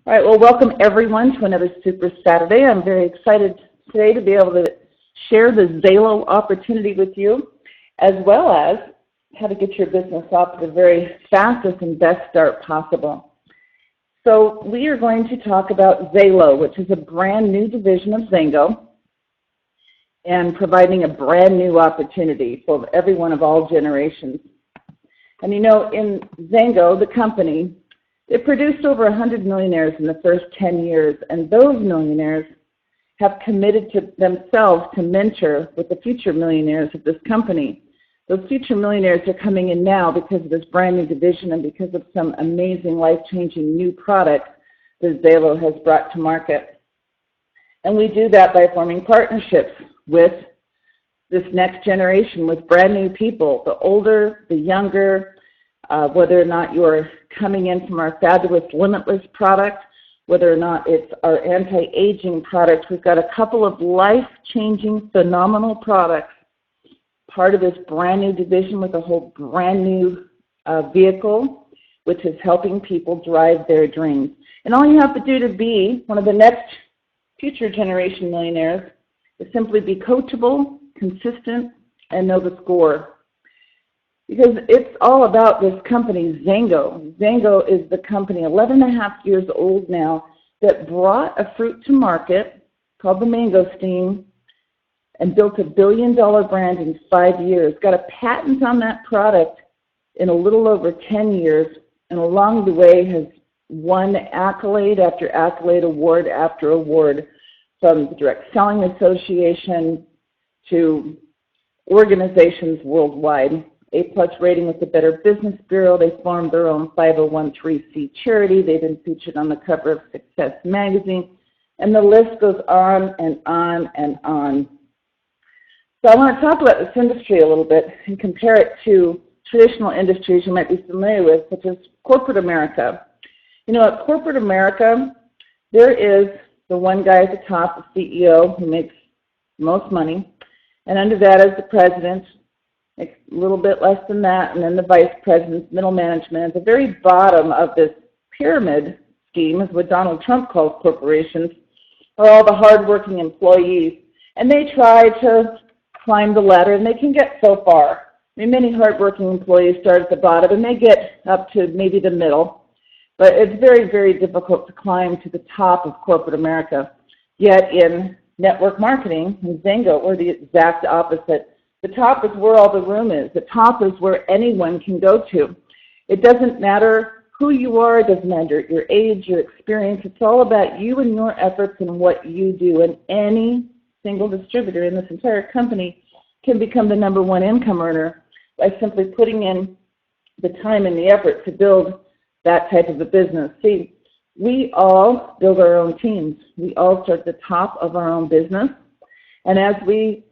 All right, well, welcome everyone to another Super Saturday. I'm very excited today to be able to share the XALO opportunity with you, as well as how to get your business off to the very fastest and best start possible. So we are going to talk about XALO, which is a brand new division of XANGO, and providing a brand new opportunity for everyone of all generations. And you know, in XANGO, the company, it produced over 100 millionaires in the first 10 years, and those millionaires have committed to themselves to mentor with the future millionaires of this company. Those future millionaires are coming in now because of this brand new division and because of some amazing life-changing new products that XALO has brought to market. And we do that by forming partnerships with this next generation, with brand new people, the older, the younger, whether or not you're coming in from our fabulous Limitless product, whether or not it's our anti-aging product. We've got a couple of life-changing, phenomenal products, part of this brand new division with a whole brand new vehicle, which is helping people drive their dreams. And all you have to do to be one of the next future generation millionaires is simply be coachable, consistent, and know the score. Because it's all about this company, XANGO. XANGO is the company, 11 and a half years old now, that brought a fruit to market called the mangosteen and built a billion-dollar brand in 5 years. Got a patent on that product in a little over 10 years, and along the way has won accolade after accolade, award after award, from the Direct Selling Association to organizations worldwide. A+ rating with the Better Business Bureau. They formed their own 501(c)(3) charity. They've been featured on the cover of Success magazine. And the list goes on and on and on. So I want to talk about this industry a little bit and compare it to traditional industries you might be familiar with, such as corporate America. You know, at corporate America, there is the one guy at the top, the CEO, who makes most money. And under that is the president, makes a little bit less than that, and then the vice presidents, middle management. At the very bottom of this pyramid scheme is what Donald Trump calls corporations, are all the hardworking employees. And they try to climb the ladder, and they can get so far. I mean, many hardworking employees start at the bottom, and they get up to maybe the middle. But it's very, very difficult to climb to the top of corporate America. Yet in network marketing, in XANGO, we're the exact opposite. The top is where all the room is. The top is where anyone can go to. It doesn't matter who you are. It doesn't matter your age, your experience. It's all about you and your efforts and what you do. And any single distributor in this entire company can become the #1 income earner by simply putting in the time and the effort to build that type of a business. See, we all build our own teams. We all start at the top of our own business. And as we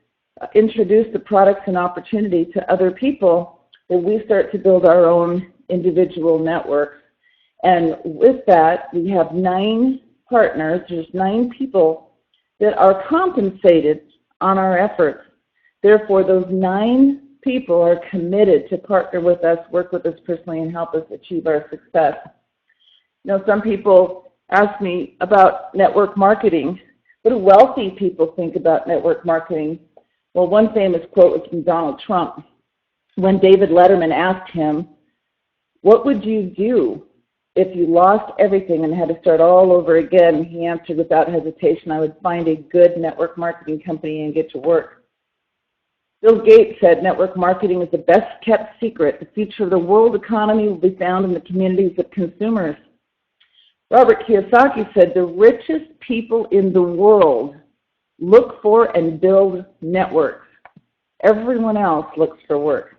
introduce the products and opportunity to other people, that we start to build our own individual networks. And with that, we have 9 partners, there's 9 people that are compensated on our efforts. Therefore, those 9 people are committed to partner with us, work with us personally, and help us achieve our success. You know, some people ask me about network marketing. What do wealthy people think about network marketing? Well, one famous quote was from Donald Trump. When David Letterman asked him, what would you do if you lost everything and had to start all over again? He answered without hesitation, I would find a good network marketing company and get to work. Bill Gates said network marketing is the best kept secret. The future of the world economy will be found in the communities of consumers. Robert Kiyosaki said the richest people in the world look for and build networks. Everyone else looks for work.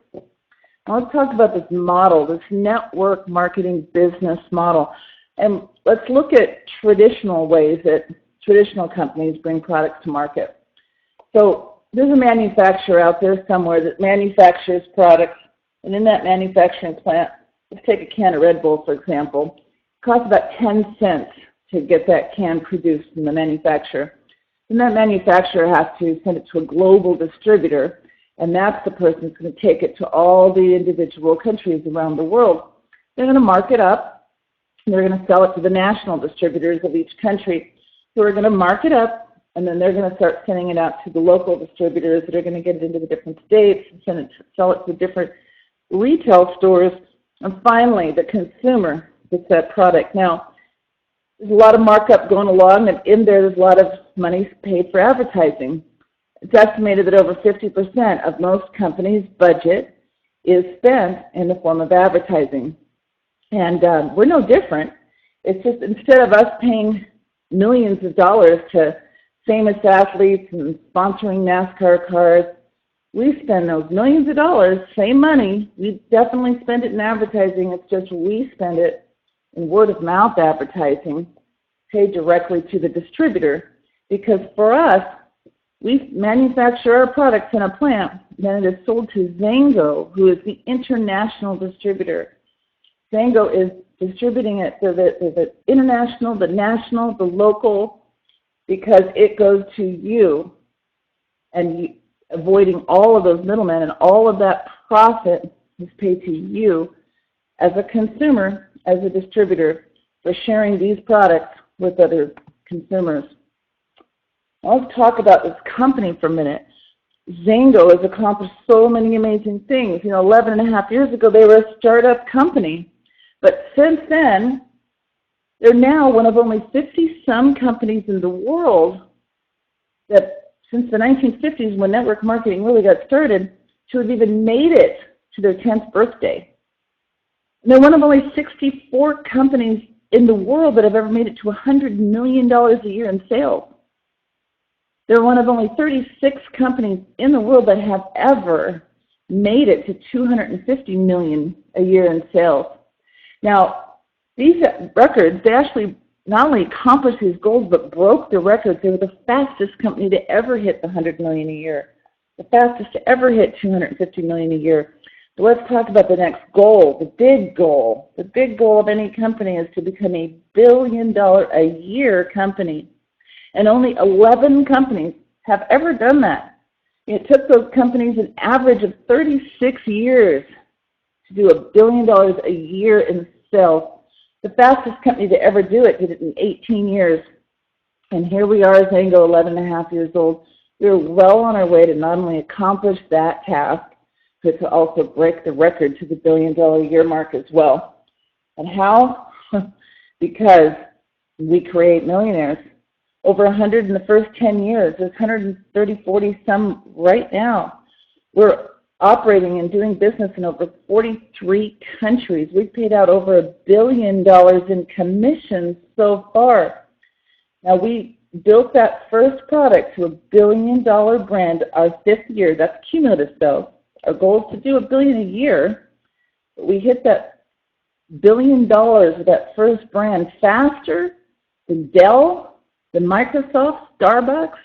Now let's talk about this model, this network marketing business model. And let's look at traditional ways that traditional companies bring products to market. So there's a manufacturer out there somewhere that manufactures products, and in that manufacturing plant, let's take a can of Red Bull, for example. It costs about 10 cents to get that can produced from the manufacturer. And that manufacturer has to send it to a global distributor, and that's the person who's going to take it to all the individual countries around the world. They're going to mark it up, They're going to sell it to the national distributors of each country who are going to mark it up, and then they're going to start sending it out to the local distributors that are going to get it into the different states and sell it to different retail stores. And finally, the consumer gets that product. Now, there's a lot of markup going along, and in there's a lot of money paid for advertising. It's estimated that over 50% of most companies' budget is spent in the form of advertising. And we're no different. It's just instead of us paying millions of dollars to famous athletes and sponsoring NASCAR cars, we spend those millions of dollars, same money, we definitely spend it in advertising. It's just we spend it in word-of-mouth advertising, paid directly to the distributor. Because for us, we manufacture our products in a plant, then it is sold to XANGO, who is the international distributor. XANGO is distributing it to the international, the national, the local, because it goes to you, and avoiding all of those middlemen, and all of that profit is paid to you as a consumer, as a distributor, for sharing these products with other consumers. Let's talk about this company for a minute. XANGO has accomplished so many amazing things. 11 and a half years ago, they were a startup company. But since then, they're now one of only 50-some companies in the world that, since the 1950s, when network marketing really got started, to have even made it to their 10th birthday. And they're one of only 64 companies in the world that have ever made it to $100 million a year in sales. They're one of only 36 companies in the world that have ever made it to $250 million a year in sales. Now, these records, they actually not only accomplished these goals, but broke the records. They were the fastest company to ever hit the $100 million a year, the fastest to ever hit $250 million a year. So let's talk about the next goal, the big goal. The big goal of any company is to become a billion-dollar-a-year company. And only 11 companies have ever done that. It took those companies an average of 36 years to do $1 billion a year in sales. The fastest company to ever do it did it in 18 years. And here we are, XANGO, 11 and a half years old. We're well on our way to not only accomplish that task, but to also break the record to the $1 billion a year mark as well. And how? Because we create millionaires. Over 100 in the first 10 years. There's 130, 40 some right now. We're operating and doing business in over 43 countries. We've paid out over $1 billion in commissions so far. Now, we built that first product to $1 billion brand our 5th year. That's cumulative sales. Our goal is to do $1 billion a year. But we hit that $1 billion of that first brand faster than Dell, than Microsoft, Starbucks,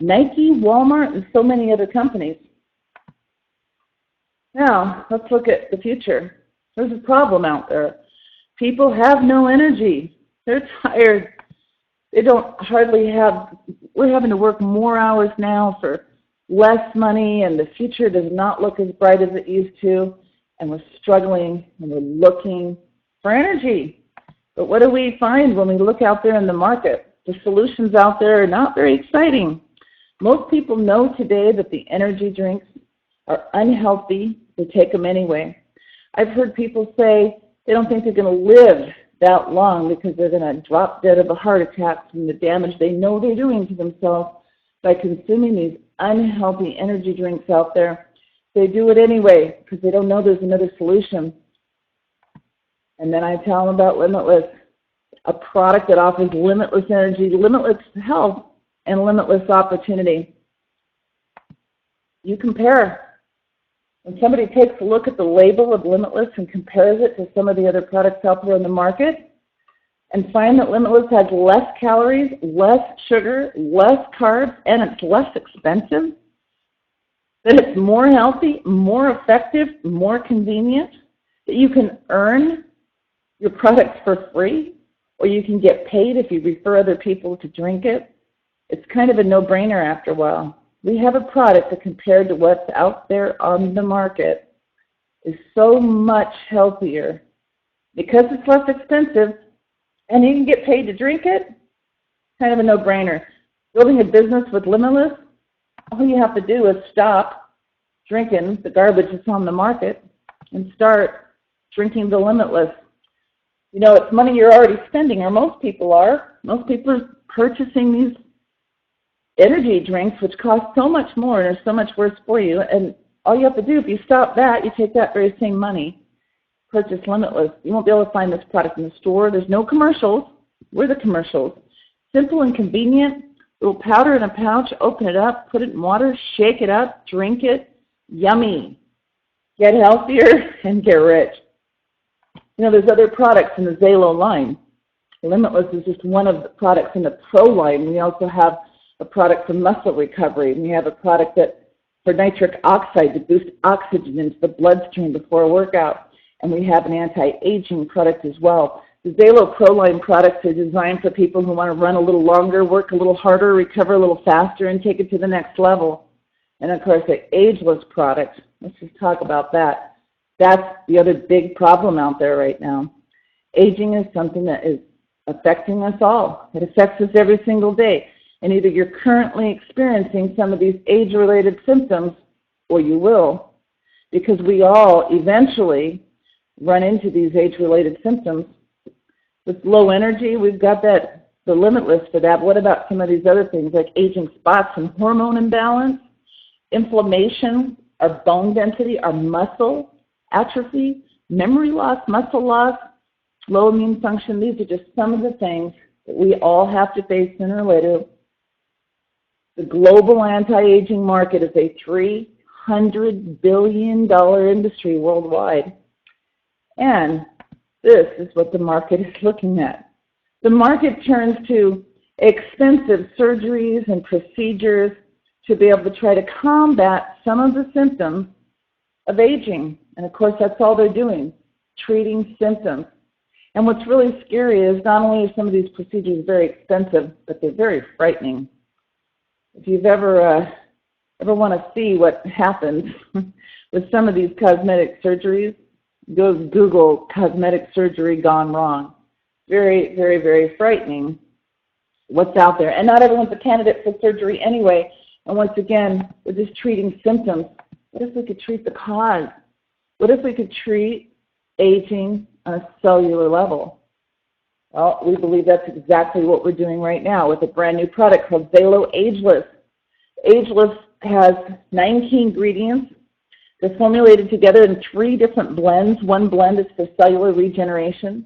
Nike, Walmart, and so many other companies. Now, let's look at the future. There's a problem out there. People have no energy. They're tired. They don't hardly have, we're having to work more hours now for less money, and the future does not look as bright as it used to, and we're struggling, and we're looking for energy. But what do we find when we look out there in the market? The solutions out there are not very exciting. Most people know today that the energy drinks are unhealthy. They take them anyway. I've heard people say they don't think they're going to live that long because they're going to drop dead of a heart attack from the damage they know they're doing to themselves by consuming these unhealthy energy drinks out there. They do it anyway because they don't know there's another solution. And then I tell them about Limitless, a product that offers limitless energy, limitless health, and limitless opportunity. You compare. When somebody takes a look at the label of Limitless and compares it to some of the other products out there in the market and find that Limitless has less calories, less sugar, less carbs, and it's less expensive, that it's more healthy, more effective, more convenient, that you can earn your products for free, or you can get paid if you refer other people to drink it, it's kind of a no-brainer after a while. We have a product that, compared to what's out there on the market, is so much healthier. Because it's less expensive, and you can get paid to drink it, kind of a no-brainer. Building a business with Limitless, all you have to do is stop drinking the garbage that's on the market and start drinking the Limitless. You know, it's money you're already spending, or most people are. Most people are purchasing these energy drinks, which cost so much more and are so much worse for you. And all you have to do, if you stop that, you take that very same money, purchase Limitless. You won't be able to find this product in the store. There's no commercials. We're the commercials. Simple and convenient. Little powder in a pouch. Open it up. Put it in water. Shake it up. Drink it. Yummy. Get healthier and get rich. You know, there's other products in the XALO line. Limitless is just one of the products in the Pro line. We also have a product for muscle recovery. We have a product that for nitric oxide to boost oxygen into the bloodstream before a workout. And we have an anti-aging product as well. The XALO Pro line products are designed for people who want to run a little longer, work a little harder, recover a little faster, and take it to the next level. And of course, the ageless product, let's just talk about that. That's the other big problem out there right now. Aging is something that is affecting us all. It affects us every single day. And either you're currently experiencing some of these age-related symptoms, or you will, because we all eventually run into these age-related symptoms. With low energy, we've got that, the Limitless for that. What about some of these other things like aging spots and hormone imbalance, inflammation, our bone density, our muscle atrophy, memory loss, muscle loss, low immune function? These are just some of the things that we all have to face sooner or later. The global anti-aging market is a $300 billion industry worldwide. And this is what the market is looking at. The market turns to expensive surgeries and procedures to be able to try to combat some of the symptoms of aging. And of course, that's all they're doing, treating symptoms. And what's really scary is not only are some of these procedures very expensive, but they're very frightening. If you've ever want to see what happens with some of these cosmetic surgeries, go Google cosmetic surgery gone wrong. Very, very, very frightening what's out there. And not everyone's a candidate for surgery anyway. And once again, we're just treating symptoms. What if we could treat the cause? What if we could treat aging on a cellular level? Well, we believe that's exactly what we're doing right now with a brand new product called XALO Ageless. Ageless has 9 key ingredients. They're formulated together in 3 different blends. One blend is for cellular regeneration,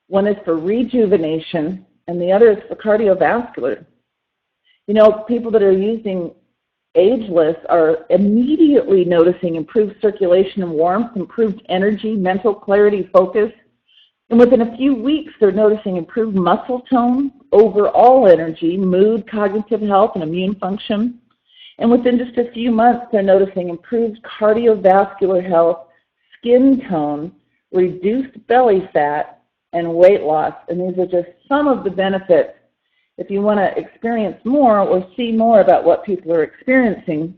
one is for rejuvenation, and the other is for cardiovascular. You know, people that are using Ageless are immediately noticing improved circulation and warmth, improved energy, mental clarity, focus. And within a few weeks, they're noticing improved muscle tone, overall energy, mood, cognitive health, and immune function. And within just a few months, they're noticing improved cardiovascular health, skin tone, reduced belly fat, and weight loss. And these are just some of the benefits. If you want to experience more or see more about what people are experiencing,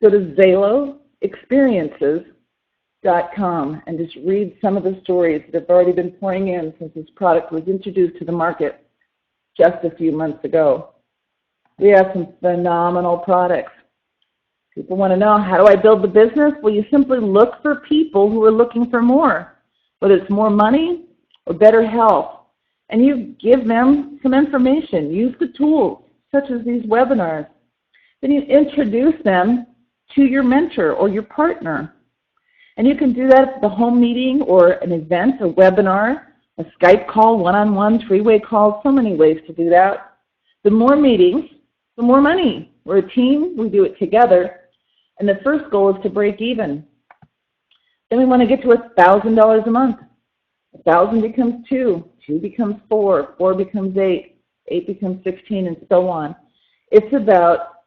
go to XALOexperiences.com and just read some of the stories that have already been pouring in since this product was introduced to the market just a few months ago. We have some phenomenal products. People want to know, how do I build the business? Well, you simply look for people who are looking for more, whether it's more money or better health. And you give them some information. Use the tools, such as these webinars. Then you introduce them to your mentor or your partner. And you can do that at the home meeting or an event, a webinar, a Skype call, one-on-one, 3-way calls, so many ways to do that. The more meetings, the more money. We're a team, we do it together. And the first goal is to break even. Then we want to get to $1,000 a month. 1,000 becomes 2, 2 becomes 4, 4 becomes 8, 8 becomes 16, and so on. It's about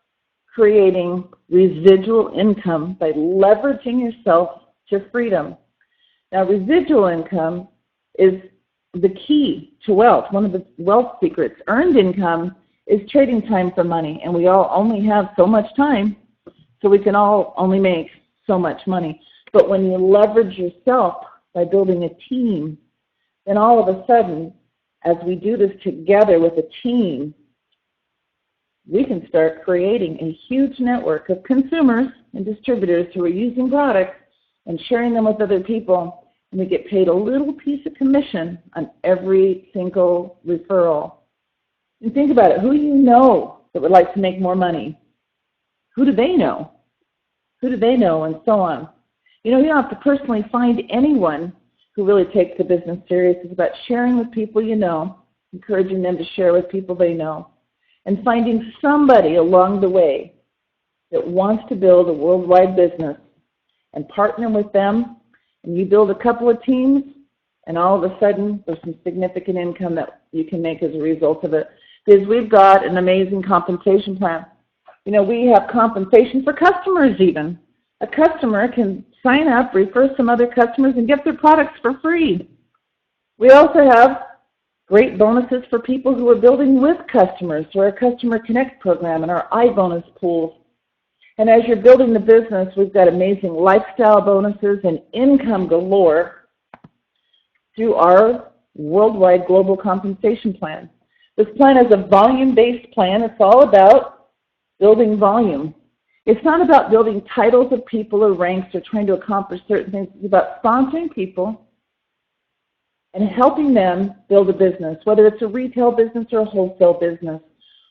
creating residual income by leveraging yourself to freedom. Now, residual income is the key to wealth, one of the wealth secrets. Earned income is trading time for money, and we all only have so much time, so we can all only make so much money. But when you leverage yourself by building a team, then all of a sudden as we do this together with a team, we can start creating a huge network of consumers and distributors who are using products and sharing them with other people, and we get paid a little piece of commission on every single referral. And think about it, who do you know that would like to make more money? Who do they know? Who do they know, and so on. You know, you don't have to personally find anyone who really takes the business serious. It's about sharing with people you know, encouraging them to share with people they know, and finding somebody along the way that wants to build a worldwide business and partner with them, and you build a couple of teams, and all of a sudden there's some significant income that you can make as a result of it. Because we've got an amazing compensation plan. You know, we have compensation for customers even. A customer can sign up, refer some other customers, and get their products for free. We also have great bonuses for people who are building with customers through our Customer Connect program and our iBonus pools. And as you're building the business, we've got amazing lifestyle bonuses and income galore through our worldwide global compensation plan. This plan is a volume-based plan. It's all about building volume. It's not about building titles of people or ranks or trying to accomplish certain things. It's about sponsoring people and helping them build a business, whether it's a retail business or a wholesale business,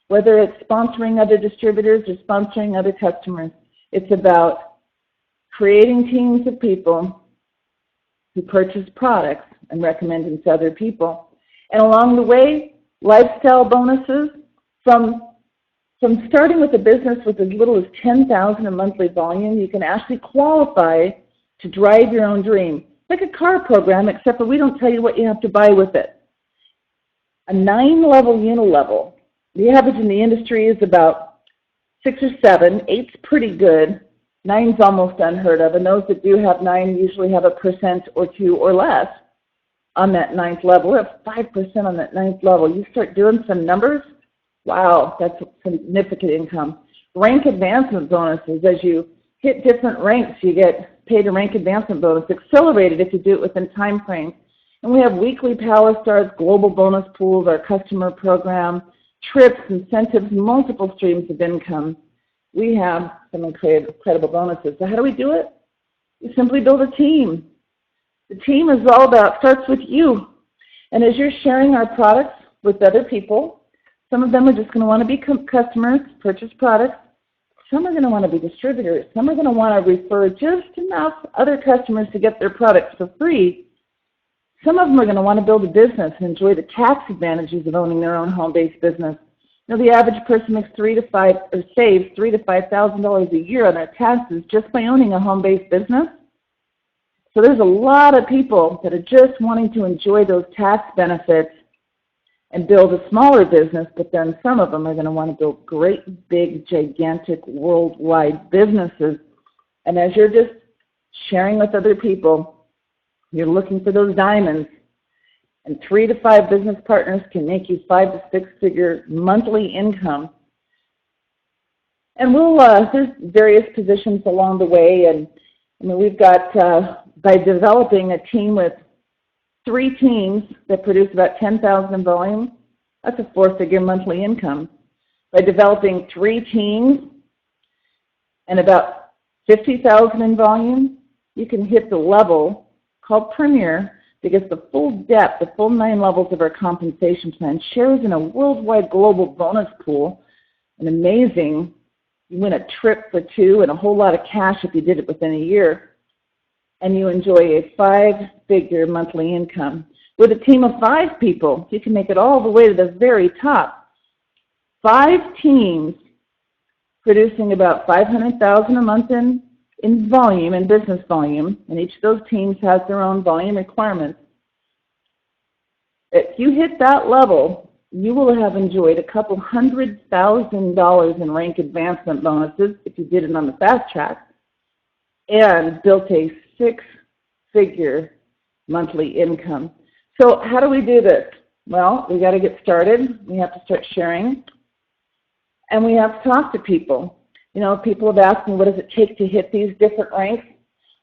whether it's sponsoring other distributors or sponsoring other customers. It's about creating teams of people who purchase products and recommend them to other people. And along the way, lifestyle bonuses from starting with a business with as little as $10,000 in monthly volume, you can actually qualify to drive your own dream. Like a car program, except for we don't tell you what you have to buy with it. A 9-level unilevel. The average in the industry is about 6 or 7. 8's pretty good. 9's almost unheard of. And those that do have 9 usually have 1% or 2 or less on that 9th level. We have 5% on that 9th level. You start doing some numbers, wow, that's significant income. Rank advancement bonuses. As you hit different ranks, you get paid a rank advancement bonus, accelerated if you do it within time frames. And we have weekly Power Stars, global bonus pools, our customer program, trips, incentives, multiple streams of income. We have some incredible bonuses. So how do we do it? You simply build a team. The team is all about, starts with you. And as you're sharing our products with other people, some of them are just going to want to be customers, purchase products. Some are going to want to be distributors. Some are going to want to refer just enough other customers to get their products for free. Some of them are going to want to build a business and enjoy the tax advantages of owning their own home-based business. You know, the average person makes saves $3,000 to $5,000 a year on their taxes just by owning a home-based business. So there's a lot of people that are just wanting to enjoy those tax benefits and build a smaller business, but then some of them are going to want to build great, big, gigantic, worldwide businesses. And as you're just sharing with other people, you're looking for those diamonds. And 3 to 5 business partners can make you 5 to 6 figure monthly income. And there's various positions along the way. And I mean, we've got, by developing a team with 3 teams that produce about $10,000 in volume, that's a 4-figure monthly income. By developing 3 teams and about $50,000 in volume, you can hit the level called Premier, because the full depth, the full 9 levels of our compensation plan shares in a worldwide global bonus pool. An amazing, you win a trip for 2 and a whole lot of cash if you did it within a year. And you enjoy a 5-figure monthly income. With a team of 5 people, you can make it all the way to the very top. 5 teams producing about $500,000 a month in volume, in business volume, and each of those teams has their own volume requirements. If you hit that level, you will have enjoyed a couple $100,000 in rank advancement bonuses if you did it on the fast track, and built a 6-figure monthly income. So how do we do this? Well, we got to get started. We have to start sharing, and we have to talk to people. You know, people have asked me, what does it take to hit these different ranks?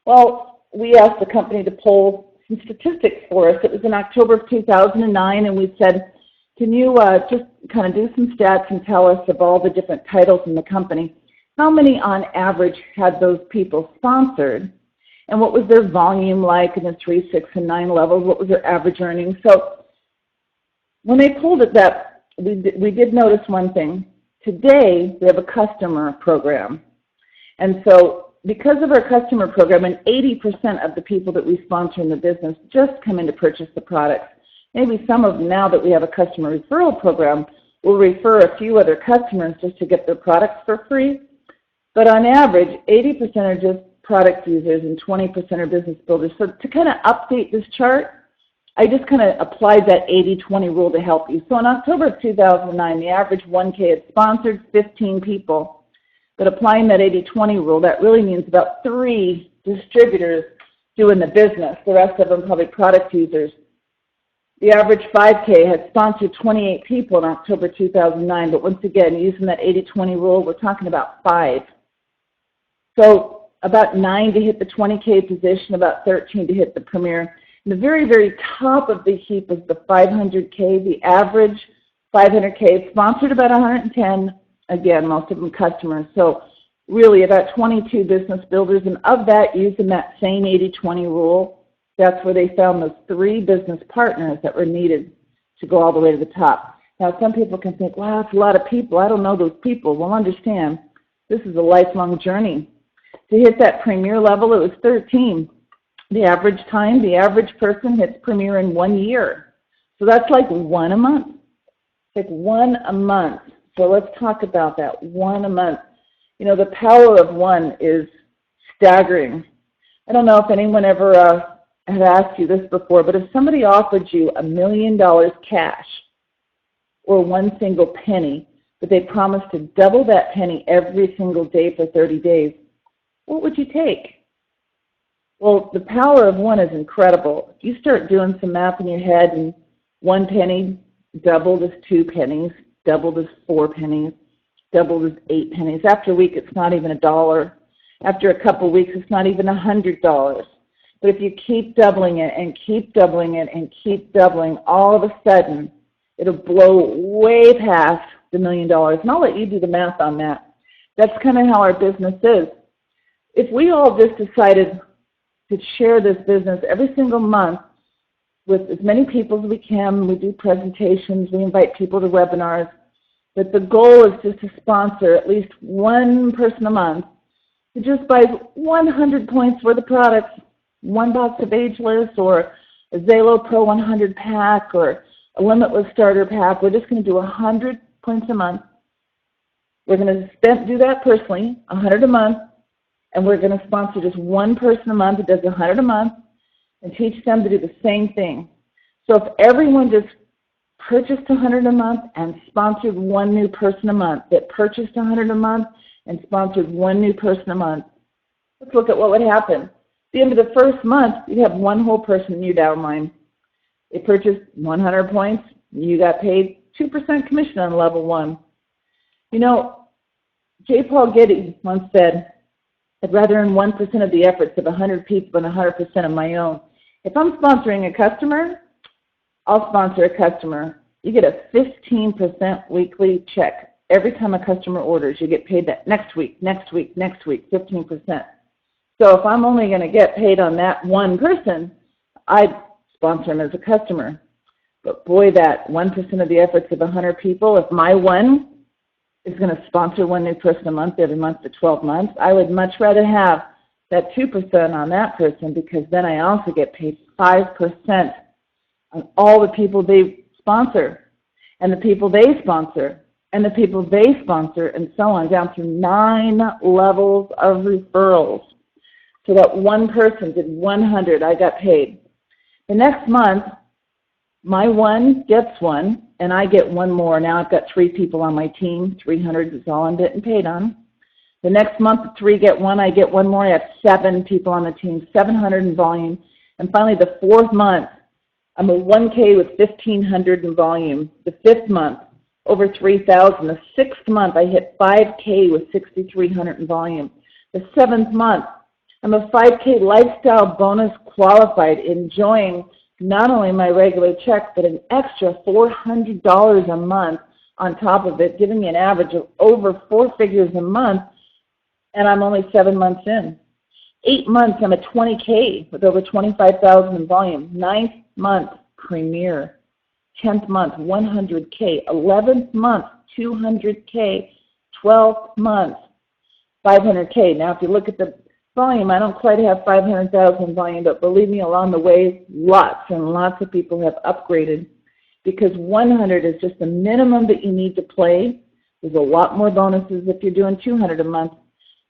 Well, we asked the company to poll some statistics for us. It was in October of 2009, and we said, can you just kind of do some stats and tell us of all the different titles in the company, how many on average had those people sponsored, and what was their volume like in the 3, 6, and 9 levels, what was their average earnings. So when they pulled it up, we did notice one thing. Today, we have a customer program. And so because of our customer program, and 80% of the people that we sponsor in the business just come in to purchase the products. Maybe some of them, now that we have a customer referral program, will refer a few other customers just to get their products for free. But on average, 80% are just product users and 20% are business builders. So to kind of update this chart, I just kind of applied that 80-20 rule to help you. So in October of 2009, the average 1K had sponsored 15 people. But applying that 80-20 rule, that really means about 3 distributors doing the business. The rest of them probably product users. The average 5K had sponsored 28 people in October 2009, but once again, using that 80-20 rule, we're talking about 5. So about 9 to hit the 20K position, about 13 to hit the premier. And the very, very top of the heap is the 500K. The average 500K sponsored about 110, again, most of them customers. So really about 22 business builders, and of that, using that same 80-20 rule, that's where they found those 3 business partners that were needed to go all the way to the top. Now, some people can think, wow, that's a lot of people. I don't know those people. Well, understand, this is a lifelong journey. To hit that premier level, it was 13. The average time, the average person hits premier in 1 year. So that's like 1 a month. It's like 1 a month. So let's talk about that, 1 a month. You know, the power of 1 is staggering. I don't know if anyone ever had asked you this before, but if somebody offered you $1 million cash or 1 single penny, but they promised to double that penny every single day for 30 days, what would you take? Well, the power of 1 is incredible. If you start doing some math in your head, and 1 penny doubled is 2 pennies, doubled is 4 pennies, doubled is 8 pennies. After a week, it's not even $1. After a couple weeks, it's not even $100. But if you keep doubling it and keep doubling it and keep doubling, all of a sudden, it'll blow way past the $1 million. And I'll let you do the math on that. That's kind of how our business is. If we all just decided to share this business every single month with as many people as we can, we do presentations, we invite people to webinars, but the goal is just to sponsor at least 1 person a month who just buys 100 points worth of products, 1 box of Ageless or a XALO Pro 100 pack or a Limitless Starter pack. We're just going to do 100 points a month. We're going to do that personally, 100 a month, and we're going to sponsor just 1 person a month that does 100 a month and teach them to do the same thing. So if everyone just purchased 100 a month and sponsored 1 new person a month, that purchased 100 a month and sponsored 1 new person a month, let's look at what would happen. At the end of the first month, you'd have 1 whole person in your downline. They purchased 100 points, you got paid 2% commission on level 1. You know, J. Paul Getty once said, I'd rather earn 1% of the efforts of 100 people than 100% of my own. If I'm sponsoring a customer, I'll sponsor a customer. You get a 15% weekly check. Every time a customer orders, you get paid that next week, 15%. So if I'm only going to get paid on that 1 person, I'd sponsor him as a customer. But boy, that 1% of the efforts of 100 people, if my 1 is going to sponsor 1 new person a month every month for 12 months, I would much rather have that 2% on that person, because then I also get paid 5% on all the people they sponsor, and the people they sponsor, and the people they sponsor, and so on, down through 9 levels of referrals. So that 1 person did 100, I got paid. The next month, my 1 gets 1, and I get 1 more. Now I've got 3 people on my team. 300 is all I'm getting paid on. The next month, 3 get 1, I get 1 more. I have 7 people on the team, 700 in volume. And finally, the 4th month, I'm a 1K with 1,500 in volume. The 5th month, over 3,000. The 6th month, I hit 5K with 6,300 in volume. The 7th month, I'm a 5K lifestyle bonus qualified, enjoying not only my regular check, but an extra $400 a month on top of it, giving me an average of over 4 figures a month, and I'm only 7 months in. 8 months, I'm a 20K with over 25,000 in volume. 9th month, Premier. 10th month, 100K. 11th month, 200K. 12th month, 500K. Now, if you look at the volume, I don't quite have 500,000 volume, but believe me, along the way, lots and lots of people have upgraded, because 100 is just the minimum that you need to play. There's a lot more bonuses if you're doing 200 a month,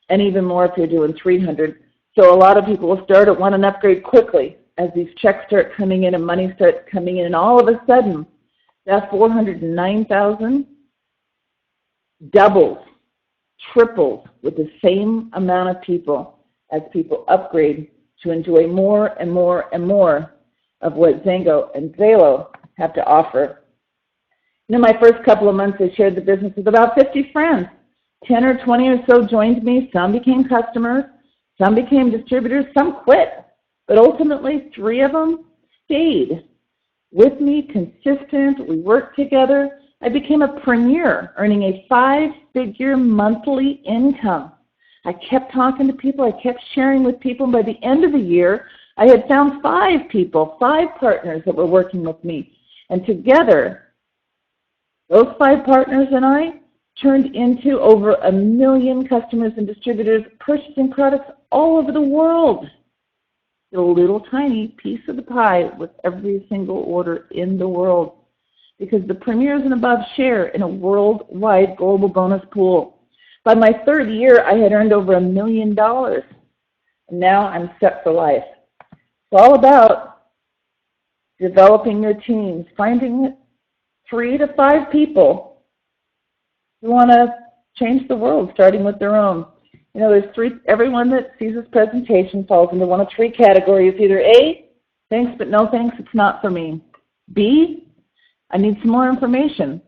and even more if you're doing 300. So a lot of people will start at 1 and upgrade quickly as these checks start coming in and money starts coming in, and all of a sudden, that 409,000 doubles, triples with the same amount of people as people upgrade to enjoy more and more and more of what XANGO and XALO have to offer. You know, my first couple of months I shared the business with about 50 friends. 10 or 20 or so joined me. Some became customers. Some became distributors. Some quit. But ultimately, 3 of them stayed with me, consistent. We worked together. I became a premier, earning a 5-figure monthly income. I kept talking to people. I kept sharing with people. And by the end of the year, I had found 5 people, 5 partners that were working with me. And together, those 5 partners and I turned into over 1 million customers and distributors purchasing products all over the world. A little tiny piece of the pie with every single order in the world, because the premiers and above share in a worldwide global bonus pool. By my 3rd year, I had earned over $1 million, and now I'm set for life. It's all about developing your teams, finding 3 to 5 people who want to change the world, starting with their own. You know, there's 3. Everyone that sees this presentation falls into one of 3 categories. Either A, thanks but no thanks, it's not for me. B, I need some more information.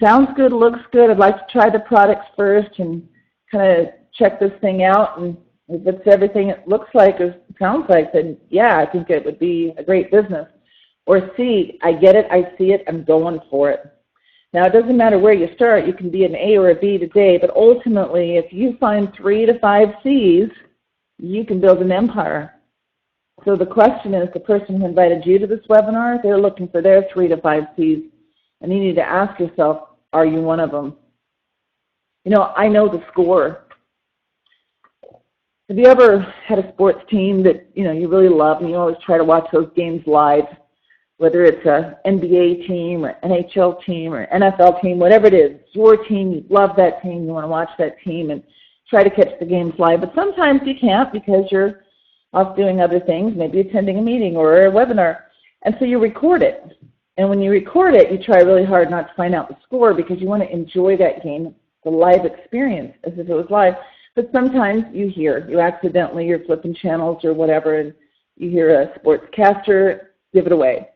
Sounds good, looks good. I'd like to try the products first and kind of check this thing out. And if it's everything it looks like or sounds like, then yeah, I think it would be a great business. Or C, I get it, I see it, I'm going for it. Now, it doesn't matter where you start. You can be an A or a B today, but ultimately, if you find 3 to 5 C's, you can build an empire. So the question is, the person who invited you to this webinar, they're looking for their 3 to 5 C's. And you need to ask yourself, are you one of them? You know, I know the score. Have you ever had a sports team that, you know, you really love and you always try to watch those games live, whether it's an NBA team or NHL team or NFL team, whatever it is, it's your team, you love that team, you want to watch that team and try to catch the games live. But sometimes you can't because you're off doing other things, maybe attending a meeting or a webinar. And so you record it. And when you record it, you try really hard not to find out the score because you want to enjoy that game, the live experience, as if it was live. But sometimes you accidentally, you're flipping channels or whatever, and you hear a sportscaster give it away.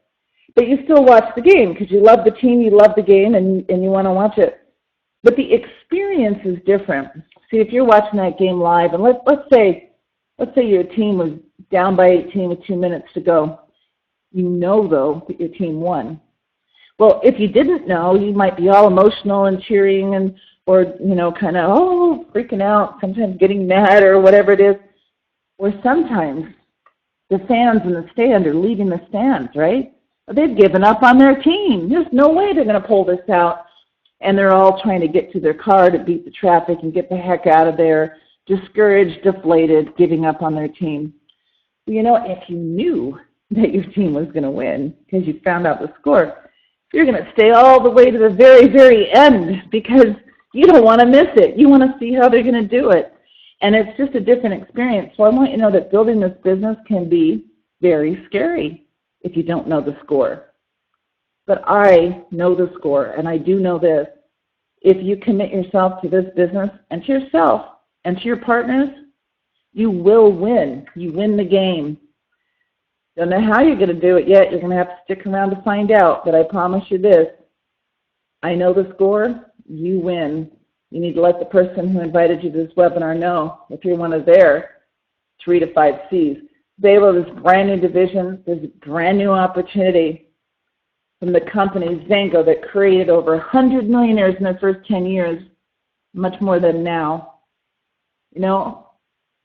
But you still watch the game because you love the team, you love the game, and you want to watch it. But the experience is different. See, if you're watching that game live, and let's say your team was down by 18 with 2 minutes to go. You know, though, that your team won. Well, if you didn't know, you might be all emotional and cheering or, you know, kind of, freaking out, sometimes getting mad or whatever it is. Or sometimes the fans in the stand are leaving the stands, right? They've given up on their team. There's no way they're going to pull this out. And they're all trying to get to their car to beat the traffic and get the heck out of there, discouraged, deflated, giving up on their team. Well, you know, if you knew that your team was going to win because you found out the score, you're going to stay all the way to the very, very end because you don't want to miss it. You want to see how they're going to do it. And it's just a different experience. So I want you to know that building this business can be very scary if you don't know the score. But I know the score, and I do know this. If you commit yourself to this business and to yourself and to your partners, you will win. You win the game. Don't know how you're going to do it yet. You're going to have to stick around to find out. But I promise you this. I know the score. You win. You need to let the person who invited you to this webinar know if you're one of their 3 to 5 C's. XALO, this brand new division, this brand new opportunity from the company XANGO that created over 100 millionaires in their first 10 years, much more than now. You know,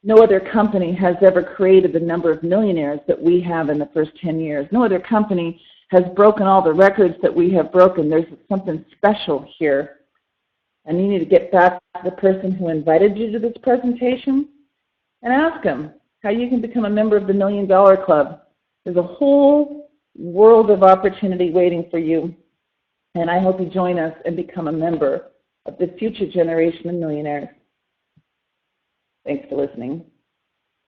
no other company has ever created the number of millionaires that we have in the first 10 years. No other company has broken all the records that we have broken. There's something special here. And you need to get back to the person who invited you to this presentation and ask them how you can become a member of the $1 Million Club. There's a whole world of opportunity waiting for you. And I hope you join us and become a member of the future generation of millionaires. Thanks for listening.